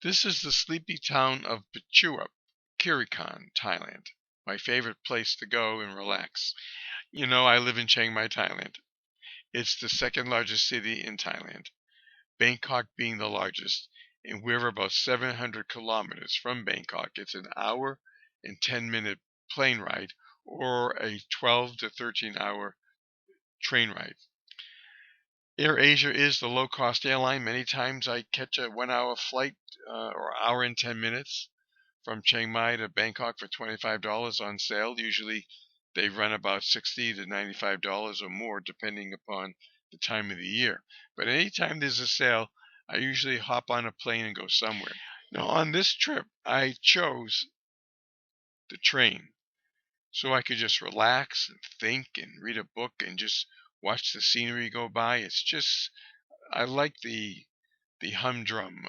This is the sleepy town of Pachooup, Kirikan, Thailand. My favorite place to go and relax. I live in Chiang Mai, Thailand. It's the second largest city in Thailand, Bangkok being the largest, and we're about 700 kilometers from Bangkok. It's an hour and 10-minute plane ride or a 12 to 13-hour train ride. AirAsia is the low-cost airline. Many times I catch a 1-hour flight or hour and 10 minutes from Chiang Mai to Bangkok for $25 on sale. Usually they run about $60 to $95 or more depending upon the time of the year. But anytime there's a sale, I usually hop on a plane and go somewhere. Now on this trip, I chose the train so I could just relax and think and read a book and just watch the scenery go by. I like the humdrum,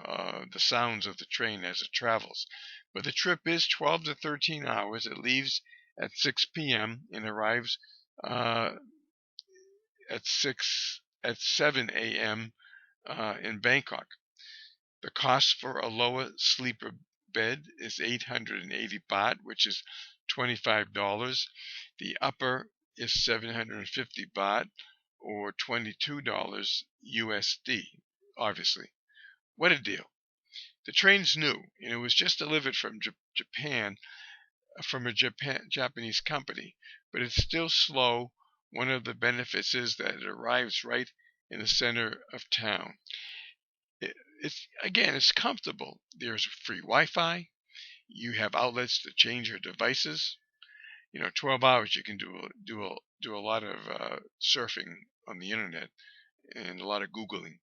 the sounds of the train as it travels. But the trip is 12 to 13 hours. It leaves at 6 p.m. and arrives at 7 a.m. In Bangkok. The cost for a lower sleeper bed is 880 baht, which is $25. The upper is 750 baht, or $22 USD, obviously. What a deal. The train's new, and it was just delivered from Japan, from a Japanese company, but it's still slow. One of the benefits is that it arrives right in the center of town. It's comfortable. There's free Wi-Fi. You have outlets to change your devices. 12 hours you can do a lot of surfing on the internet and a lot of Googling.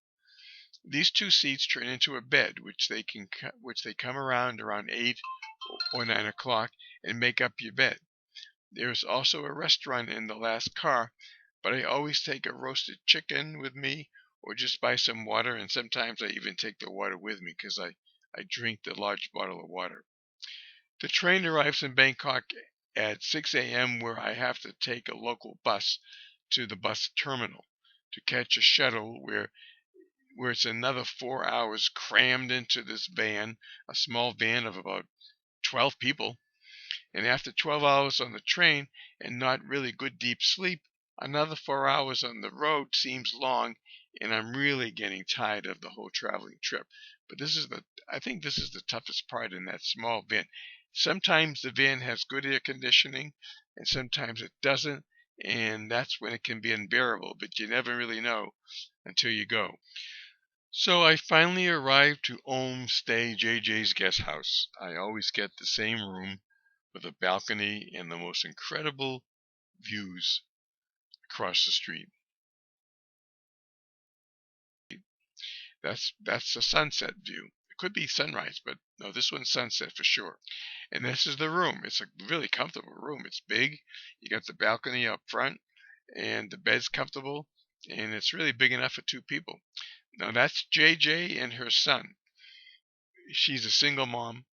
These two seats turn into a bed, which they come around 8 or 9 o'clock and make up your bed. There's also a restaurant in the last car, but I always take a roasted chicken with me or just buy some water, and sometimes I even take the water with me because I drink the large bottle of water. The train arrives in Bangkok at 6 a.m. where I have to take a local bus to the bus terminal to catch a shuttle where it's another 4 hours crammed into this van, a small van of about 12 people. And after 12 hours on the train and not really good deep sleep, another 4 hours on the road seems long, and I'm really getting tired of the whole traveling trip. But I think this is the toughest part in that small van. Sometimes the van has good air conditioning, and sometimes it doesn't, and that's when it can be unbearable, but you never really know until you go. So I finally arrived to Stay JJ's guest house. I always get the same room with a balcony and the most incredible views across the street. That's the sunset view. It could be sunrise, but no, this one's sunset for sure. And this is the room. It's a really comfortable room. It's big. You got the balcony up front, and the bed's comfortable, and it's really big enough for 2 people. Now that's JJ and her son. She's a single mom.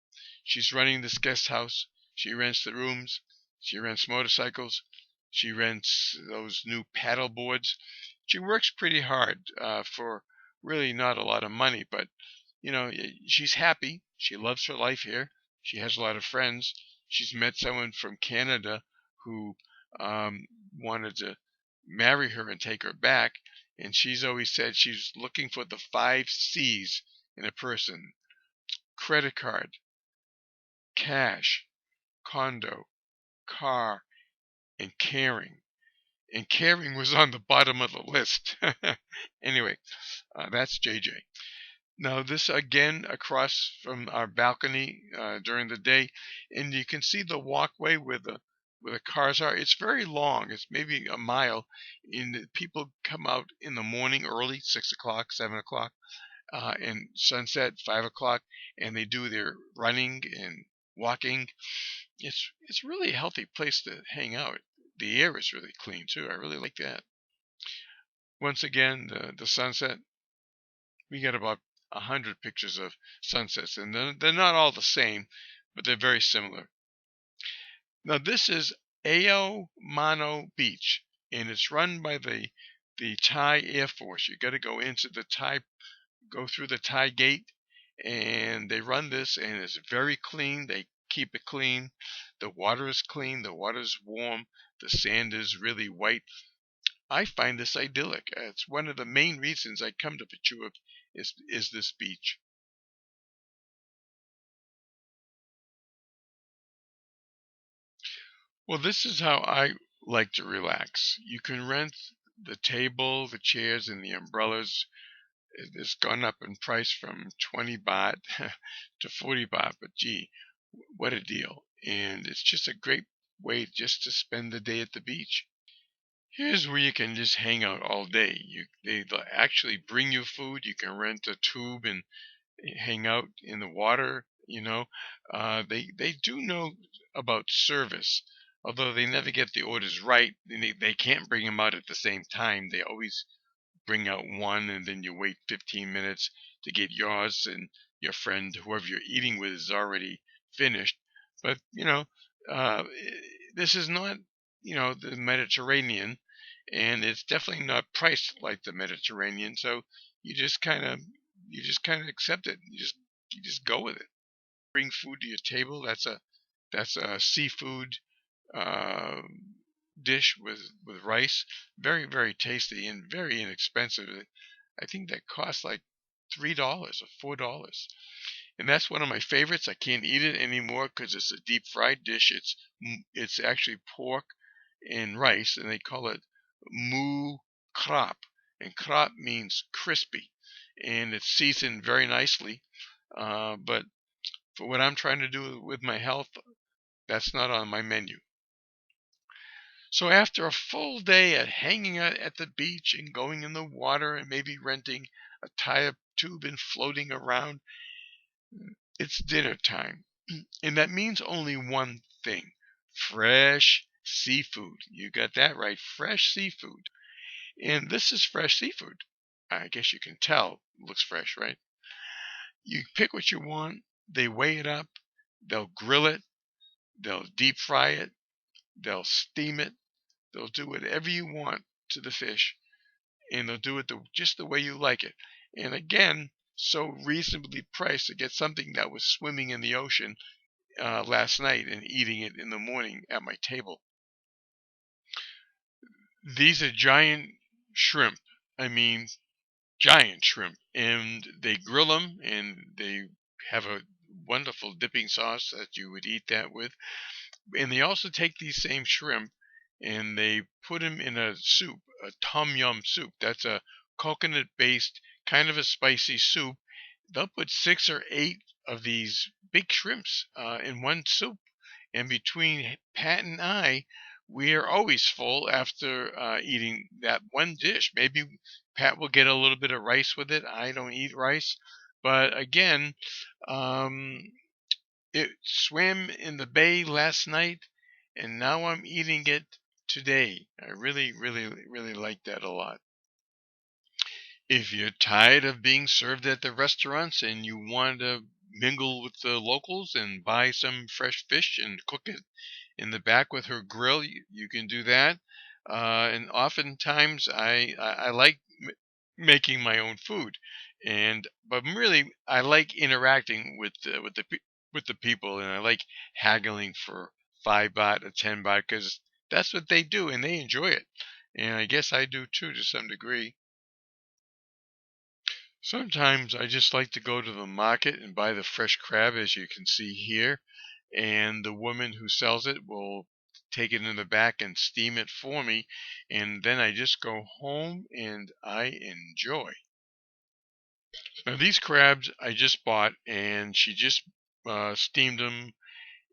She's running this guest house. She rents the rooms. She rents motorcycles. She rents those new paddle boards. She works pretty hard for really not a lot of money, but she's happy. She loves her life here. She has a lot of friends. She's met someone from Canada who wanted to marry her and take her back, and she's always said she's looking for the 5 C's in a person: credit card, cash, condo, car, and caring. And caring was on the bottom of the list. Anyway, that's JJ. Now this again across from our balcony during the day, and you can see the walkway where the cars are. It's very long. It's maybe a mile. And people come out in the morning early, 6 o'clock, 7 o'clock, and sunset 5 o'clock, and they do their running and walking. It's really a healthy place to hang out. The air is really clean too. I really like that. Once again, the sunset. We got about 100 pictures of sunsets, and they're not all the same, but they're very similar. Now this is Ao Mano Beach, and it's run by the Thai Air Force. You got to go through the Thai gate, and they run this, and it's very clean. They keep it clean. The water is clean. The water is warm. The sand is really white. I find this idyllic. It's one of the main reasons I come to Pachooup is this beach. Well, this is how I like to relax. You can rent the table, the chairs, and the umbrellas. It's gone up in price from 20 baht to 40 baht, but gee, what a deal. And it's just a great way just to spend the day at the beach. Here's where you can just hang out all day. They'll actually bring you food. You can rent a tube and hang out in the water. They do know about service, although they never get the orders right. They can't bring them out at the same time. They always bring out one, and then you wait 15 minutes to get yours, and your friend, whoever you're eating with, is already finished. But uh, this is not the Mediterranean, and it's definitely not priced like the Mediterranean. So you just kind of accept it. You just go with it. Bring food to your table. That's a seafood uh, dish with rice. Very, very tasty and very inexpensive. I think that costs like $3 or $4, and that's one of my favorites. I can't eat it anymore because it's a deep fried dish. It's actually pork and rice, and they call it moo krap, and krap means crispy, and it's seasoned very nicely. But for what I'm trying to do with my health, that's not on my menu. So after a full day at hanging out at the beach and going in the water and maybe renting a tie-up tube and floating around, it's dinner time. And that means only one thing: fresh seafood. You got that right, fresh seafood. And this is fresh seafood. I guess you can tell it looks fresh, right? You pick what you want, they weigh it up, they'll grill it, they'll deep fry it, they'll steam it, they'll do whatever you want to the fish, and they'll do it just the way you like it. And again, so reasonably priced to get something that was swimming in the ocean last night and eating it in the morning at my table. These are giant shrimp. I mean, giant shrimp. And they grill them, and they have a wonderful dipping sauce that you would eat that with. And they also take these same shrimp and they put them in a soup, a tom yum soup. That's a coconut based, kind of a spicy soup. They'll put 6 or 8 of these big shrimps in one soup. And between Pat and I, we are always full after eating that one dish. Maybe Pat will get a little bit of rice with it. I don't eat rice. But again, um, it swam in the bay last night, and now I'm eating it today. I really, really, really like that a lot. If you're tired of being served at the restaurants and you want to mingle with the locals and buy some fresh fish and cook it in the back with her grill, you can do that. And oftentimes I like making my own food, but really I like interacting with the people, and I like haggling for 5 baht or 10 baht because that's what they do and they enjoy it, and I guess I do too to some degree. Sometimes I just like to go to the market and buy the fresh crab, as you can see here, and the woman who sells it will take it in the back and steam it for me, and then I just go home and I enjoy. Now these crabs I just bought, and she just steamed them,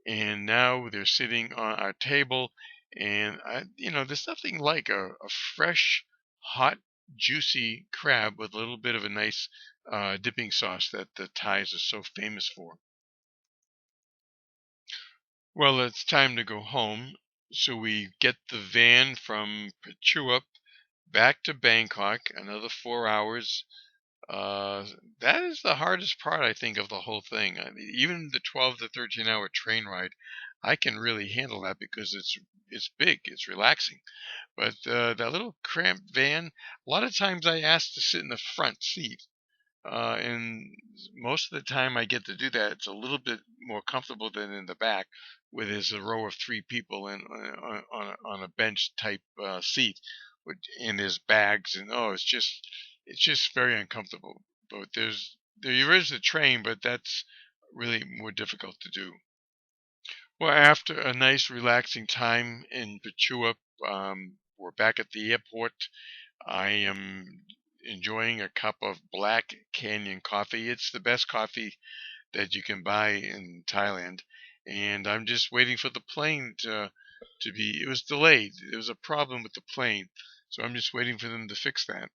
and now they're sitting on our table. And there's nothing like a fresh, hot, juicy crab with a little bit of a nice dipping sauce that the Thais are so famous for. Well, it's time to go home, so we get the van from Pachooup back to Bangkok, another 4 hours. That is the hardest part, I think, of the whole thing. I mean, even the 12 to 13-hour train ride, I can really handle that because it's big, it's relaxing. But that little cramped van, a lot of times I ask to sit in the front seat. and most of the time I get to do that. It's a little bit more comfortable than in the back, where there's a row of three people in on a bench type seat, and there's bags, and oh, it's just very uncomfortable. But there is a train, but that's really more difficult to do. Well, after a nice relaxing time in Pachooup, we're back at the airport. I am enjoying a cup of Black Canyon coffee. It's the best coffee that you can buy in Thailand, and I'm just waiting for the plane to be. It was delayed. There was a problem with the plane, so I'm just waiting for them to fix that.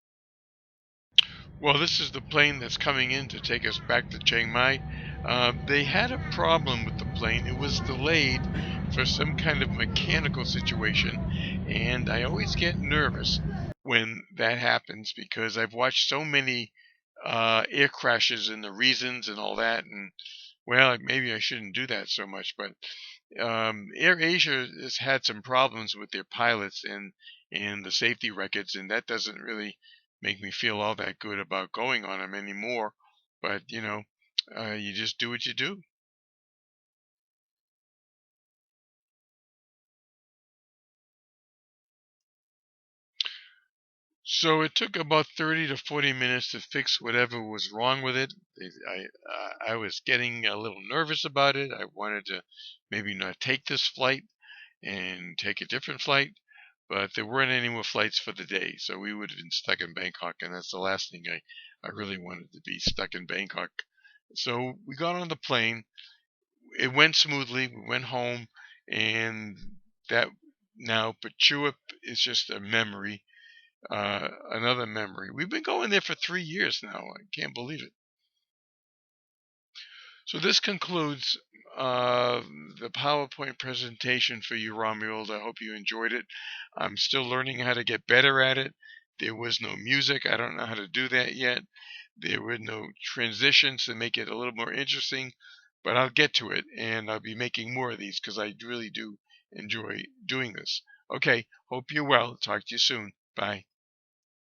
Well, this is the plane that's coming in to take us back to Chiang Mai. They had a problem with the plane. It was delayed for some kind of mechanical situation, and I always get nervous when that happens because I've watched so many air crashes and the reasons and all that, and well, maybe I shouldn't do that so much, but AirAsia has had some problems with their pilots and the safety records, and that doesn't really make me feel all that good about going on them anymore. But you just do what you do. So it took about 30 to 40 minutes to fix whatever was wrong with it. I was getting a little nervous about it. I wanted to maybe not take this flight and take a different flight, but there weren't any more flights for the day, so we would have been stuck in Bangkok, and that's the last thing I really wanted to be stuck in Bangkok. So we got on the plane. It went smoothly. We went home, and that now Pachuap is just a memory, another memory. We've been going there for 3 years now. I can't believe it. So this concludes the PowerPoint presentation for you, Romuald. I hope you enjoyed it. I'm still learning how to get better at it. There was no music. I don't know how to do that yet. There were no transitions to make it a little more interesting, but I'll get to it, and I'll be making more of these because I really do enjoy doing this. Okay, hope you're well. Talk to you soon. Bye.